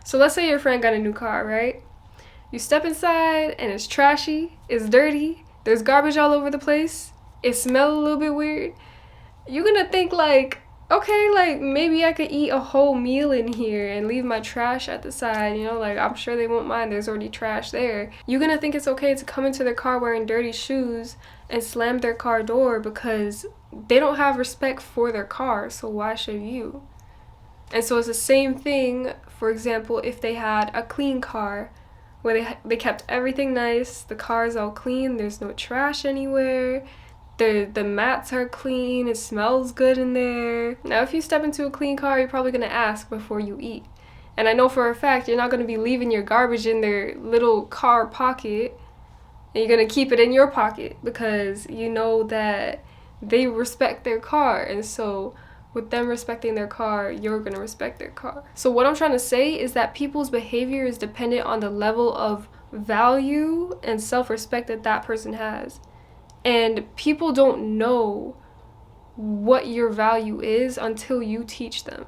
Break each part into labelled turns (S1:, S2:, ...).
S1: So let's say your friend got a new car, right? You step inside and it's trashy, it's dirty, there's garbage all over the place, it smells a little bit weird. You're gonna think like, okay, like maybe I could eat a whole meal in here and leave my trash at the side, you know, like I'm sure they won't mind, there's already trash there. You're gonna think it's okay to come into their car wearing dirty shoes and slam their car door because they don't have respect for their car, so why should you? And so it's the same thing, for example, if they had a clean car where they kept everything nice, the car is all clean, there's no trash anywhere, the mats are clean, it smells good in there. Now, if you step into a clean car, you're probably going to ask before you eat. And I know for a fact you're not going to be leaving your garbage in their little car pocket, and you're going to keep it in your pocket because you know that they respect their car. And so with them respecting their car, you're going to respect their car. So what I'm trying to say is that people's behavior is dependent on the level of value and self-respect that that person has. And people don't know what your value is until you teach them.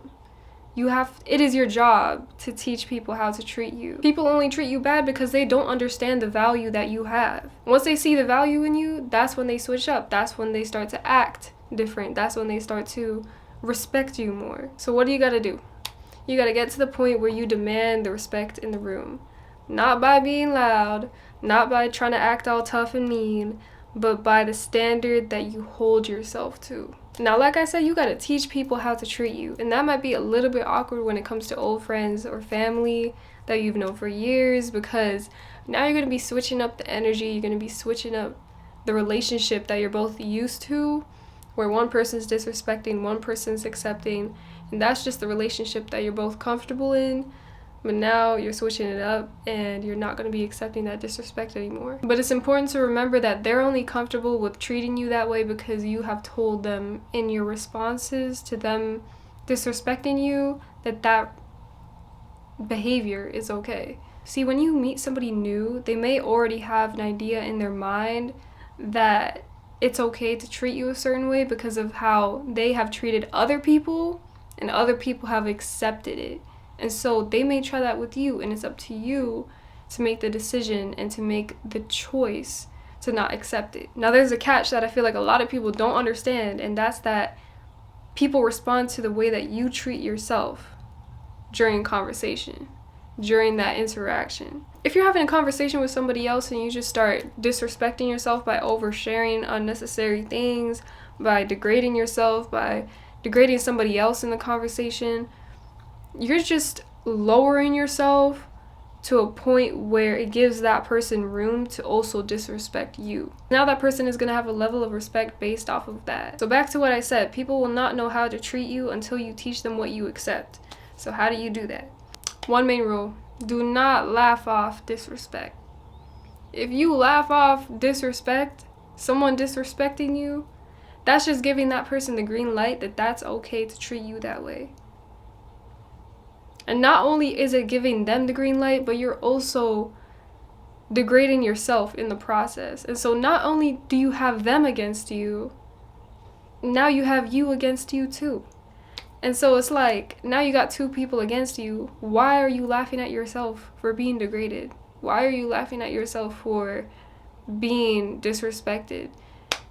S1: It is your job to teach people how to treat you. People only treat you bad because they don't understand the value that you have. Once they see the value in you, that's when they switch up. That's when they start to act different. That's when they start to respect you more. So what do? You gotta get to the point where you demand the respect in the room. Not by being loud, not by trying to act all tough and mean, but by the standard that you hold yourself to. Now, like I said, you gotta teach people how to treat you. And that might be a little bit awkward when it comes to old friends or family that you've known for years, because now you're gonna be switching up the energy, you're gonna be switching up the relationship that you're both used to, where one person's disrespecting, one person's accepting, and that's just the relationship that you're both comfortable in. But now you're switching it up and you're not going to be accepting that disrespect anymore. But it's important to remember that they're only comfortable with treating you that way because you have told them in your responses to them disrespecting you that behavior is okay. See, when you meet somebody new, they may already have an idea in their mind that it's okay to treat you a certain way because of how they have treated other people and other people have accepted it. And so they may try that with you, and it's up to you to make the decision and to make the choice to not accept it. Now, there's a catch that I feel like a lot of people don't understand, and that's that people respond to the way that you treat yourself during conversation, during that interaction. If you're having a conversation with somebody else and you just start disrespecting yourself by oversharing unnecessary things, by degrading yourself, by degrading somebody else in the conversation, you're just lowering yourself to a point where it gives that person room to also disrespect you. Now that person is going to have a level of respect based off of that. So back to what I said, people will not know how to treat you until you teach them what you accept. So how do you do that? One main rule: do not laugh off disrespect. If you laugh off disrespect, someone disrespecting you, that's just giving that person the green light that that's okay to treat you that way. And not only is it giving them the green light, but you're also degrading yourself in the process. And so not only do you have them against you, now you have you against you too. And so it's like, now you got two people against you. Why are you laughing at yourself for being degraded? Why are you laughing at yourself for being disrespected?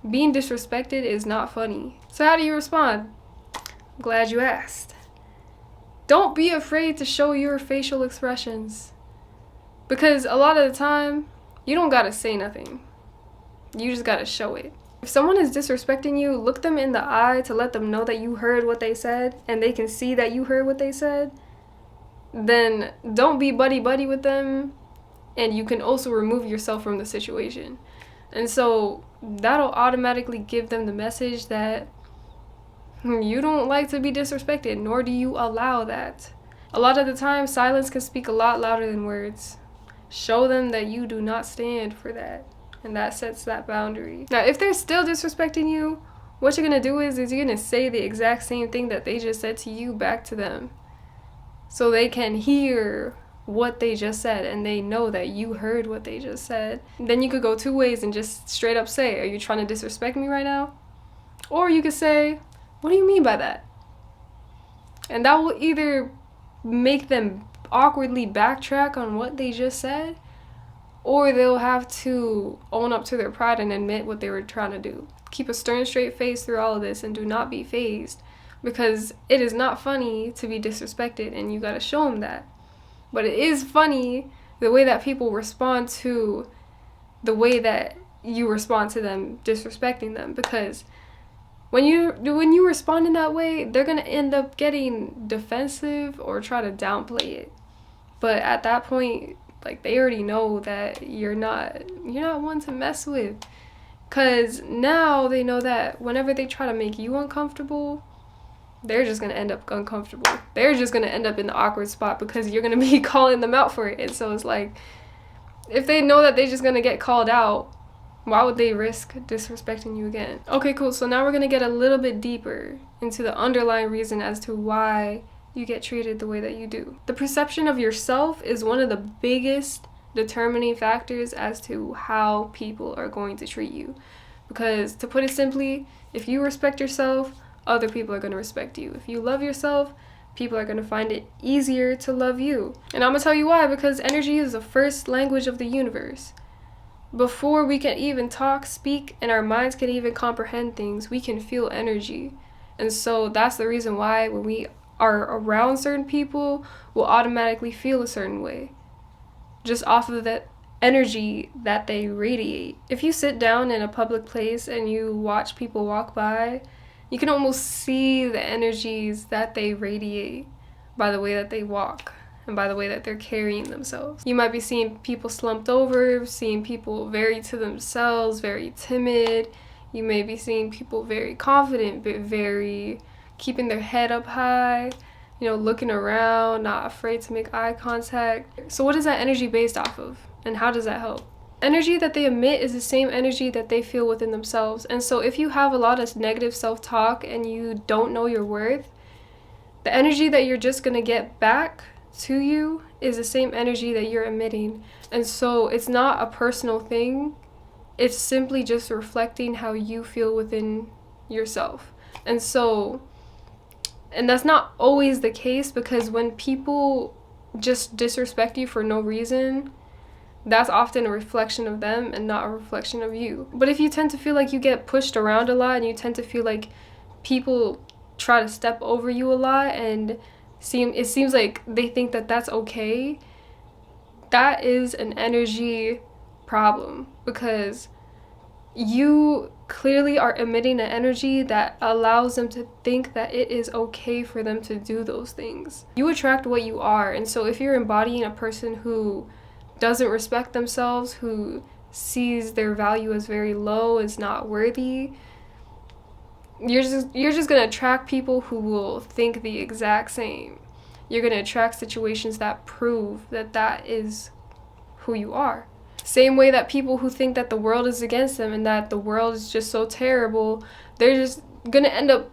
S1: Being disrespected is not funny. So how do you respond? I'm glad you asked. Don't be afraid to show your facial expressions. Because a lot of the time, you don't gotta say nothing. You just gotta show it. If someone is disrespecting you, look them in the eye to let them know that you heard what they said and they can see that you heard what they said. Then don't be buddy-buddy with them, and you can also remove yourself from the situation. And so that'll automatically give them the message that you don't like to be disrespected, nor do you allow that. A lot of the time, silence can speak a lot louder than words. Show them that you do not stand for that, and that sets that boundary. Now, if they're still disrespecting you, what you're gonna do is you're gonna say the exact same thing that they just said to you back to them, so they can hear what they just said and they know that you heard what they just said. Then you could go two ways and just straight up say, are you trying to disrespect me right now? Or you could say, what do you mean by that? And that will either make them awkwardly backtrack on what they just said, or they'll have to own up to their pride and admit what they were trying to do. Keep a stern, straight face through all of this and do not be fazed, because it is not funny to be disrespected, and you gotta show them that. But it is funny the way that people respond to the way that you respond to them disrespecting them, because when you respond in that way, they're gonna end up getting defensive or try to downplay it. But at that point, like, they already know that you're not one to mess with, because now they know that whenever they try to make you uncomfortable, they're just gonna end up uncomfortable. They're just gonna end up in the awkward spot because you're gonna be calling them out for it. And so it's like, if they know that they're just gonna get called out, why would they risk disrespecting you again? Okay, cool. So now we're gonna get a little bit deeper into the underlying reason as to why you get treated the way that you do. The perception of yourself is one of the biggest determining factors as to how people are going to treat you. Because, to put it simply, if you respect yourself, other people are going to respect you. If you love yourself, people are going to find it easier to love you. And I'm going to tell you why, because energy is the first language of the universe. Before we can even talk, speak, and our minds can even comprehend things, we can feel energy. And so that's the reason why when we are around certain people, we'll automatically feel a certain way, just off of that energy that they radiate. If you sit down in a public place and you watch people walk by, you can almost see the energies that they radiate by the way that they walk and by the way that they're carrying themselves. You might be seeing people slumped over, seeing people very to themselves, very timid. You may be seeing people very confident, but very keeping their head up high, looking around, not afraid to make eye contact. So what is that energy based off of? And how does that help? Energy that they emit is the same energy that they feel within themselves. And so if you have a lot of negative self-talk and you don't know your worth, the energy that you're just going to get back to you is the same energy that you're emitting. And so it's not a personal thing. It's simply just reflecting how you feel within yourself. And that's not always the case, because when people just disrespect you for no reason, that's often a reflection of them and not a reflection of you. But if you tend to feel like you get pushed around a lot and you tend to feel like people try to step over you a lot and it seems like they think that that's okay, that is an energy problem, because you clearly are emitting an energy that allows them to think that it is okay for them to do those things. You attract what you are, and so if you're embodying a person who doesn't respect themselves, who sees their value as very low, is not worthy, you're just gonna attract people who will think the exact same. You're gonna attract situations that prove that that is who you are. Same way that people who think that the world is against them and that the world is just so terrible, they're just gonna end up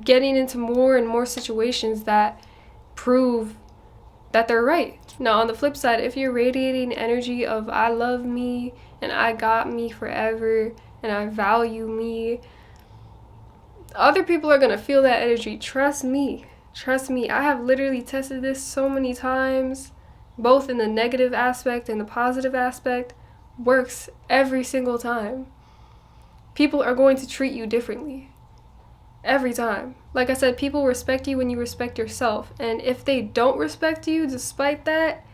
S1: getting into more and more situations that prove that they're right. Now, on the flip side, if you're radiating energy of I love me and I got me forever and I value me, other people are gonna feel that energy. Trust me. I have literally tested this so many times, both in the negative aspect and the positive aspect. Works every single time. People are going to treat you differently every time. Like I said, people respect you when you respect yourself, and if they don't respect you despite that,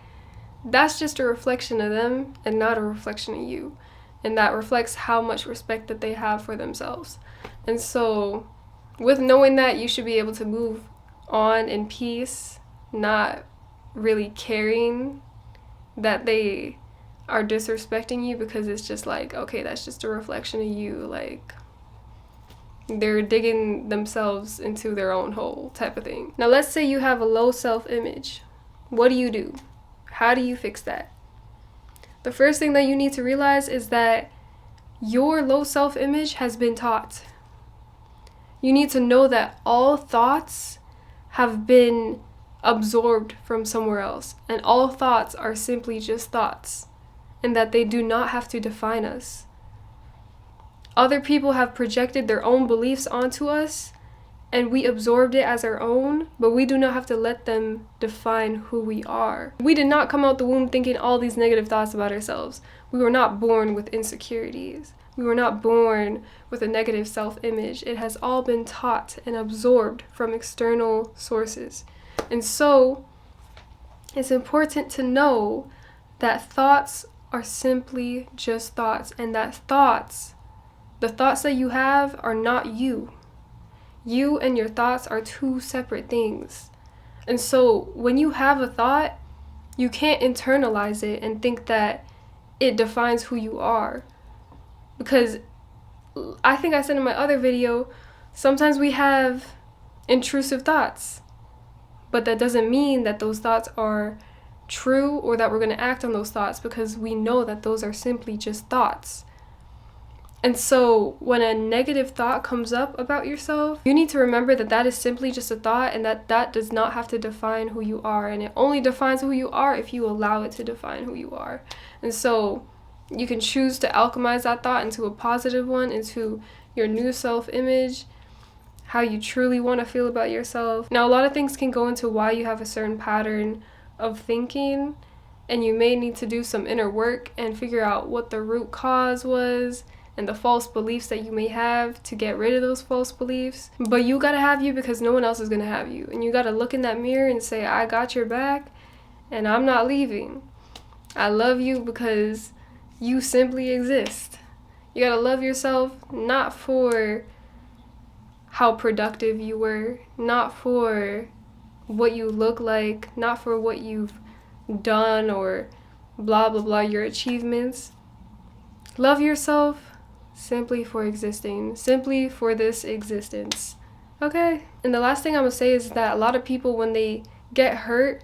S1: that's just a reflection of them and not a reflection of you, and that reflects how much respect that they have for themselves. And so with knowing that, you should be able to move on in peace, not really caring that they are disrespecting you, because it's just like, okay, that's just a reflection of you. Like, they're digging themselves into their own hole type of thing. Now, let's say you have a low self-image. What do? How do you fix that? The first thing that you need to realize is that your low self-image has been taught. You need to know that all thoughts have been absorbed from somewhere else, and all thoughts are simply just thoughts, and that they do not have to define us. Other people have projected their own beliefs onto us, and we absorbed it as our own, but we do not have to let them define who we are. We did not come out the womb thinking all these negative thoughts about ourselves. We were not born with insecurities. We were not born with a negative self-image. It has all been taught and absorbed from external sources. And so it's important to know that thoughts are simply just thoughts, and that the thoughts that you have are not you. You and your thoughts are two separate things. And so when you have a thought, you can't internalize it and think that it defines who you are. Because I think I said in my other video, sometimes we have intrusive thoughts, but that doesn't mean that those thoughts are true or that we're going to act on those thoughts, because we know that those are simply just thoughts. And so when a negative thought comes up about yourself, you need to remember that that is simply just a thought, and that that does not have to define who you are. And it only defines who you are if you allow it to define who you are. And so you can choose to alchemize that thought into a positive one, into your new self-image, how you truly want to feel about yourself. Now, a lot of things can go into why you have a certain pattern of thinking, and you may need to do some inner work and figure out what the root cause was and the false beliefs that you may have to get rid of those false beliefs. But you gotta have you, because no one else is gonna have you. And you gotta look in that mirror and say, I got your back and I'm not leaving. I love you because you simply exist. You gotta love yourself, not for how productive you were, not for what you look like, not for what you've done or blah blah blah, your achievements. Love yourself simply for existing, simply for this existence. Okay? And the last thing I'm gonna say is that a lot of people, when they get hurt,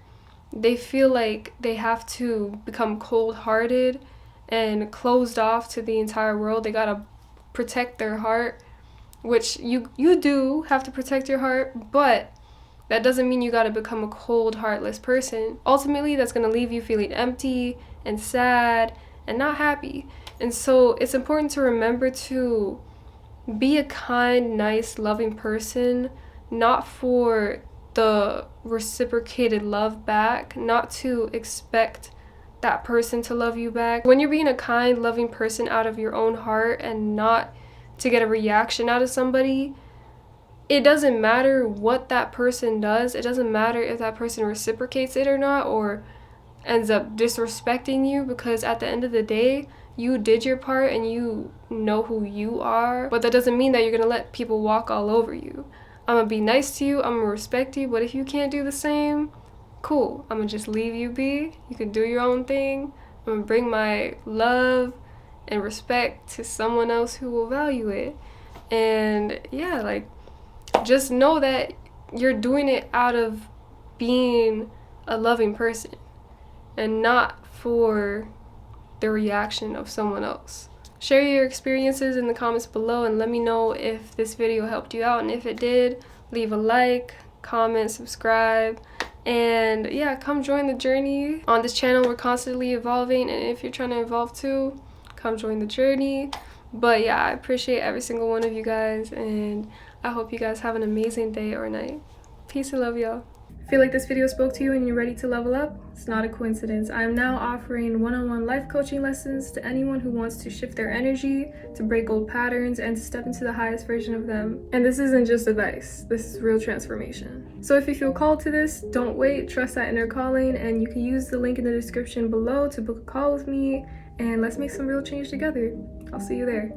S1: they feel like they have to become cold-hearted and closed off to the entire world. They gotta protect their heart, which you do have to protect your heart, but that doesn't mean you gotta become a cold, heartless person. Ultimately, that's gonna leave you feeling empty and sad and not happy. And so it's important to remember to be a kind, nice, loving person, not for the reciprocated love back, not to expect that person to love you back. When you're being a kind, loving person out of your own heart and not to get a reaction out of somebody, it doesn't matter what that person does. It doesn't matter if that person reciprocates it or not, or ends up disrespecting you, because at the end of the day, you did your part and you know who you are. But that doesn't mean that you're gonna let people walk all over you. I'm gonna be nice to you, I'm gonna respect you, but if you can't do the same, cool, I'm gonna just leave you be. You can do your own thing. I'm gonna bring my love and respect to someone else who will value it. And yeah, like, just know that you're doing it out of being a loving person and not for the reaction of someone else. Share your experiences in the comments below and let me know if this video helped you out, and if it did, leave a like, comment, subscribe, and yeah, come join the journey. On this channel, we're constantly evolving, and if you're trying to evolve too, come join the journey. But yeah, I appreciate every single one of you guys, and I hope you guys have an amazing day or night. Peace and love, y'all. Feel like this video spoke to you and you're ready to level up? It's not a coincidence. I am now offering one-on-one life coaching lessons to anyone who wants to shift their energy, to break old patterns, and to step into the highest version of them. And this isn't just advice, this is real transformation. So if you feel called to this, don't wait, trust that inner calling, and you can use the link in the description below to book a call with me, and let's make some real change together. I'll see you there.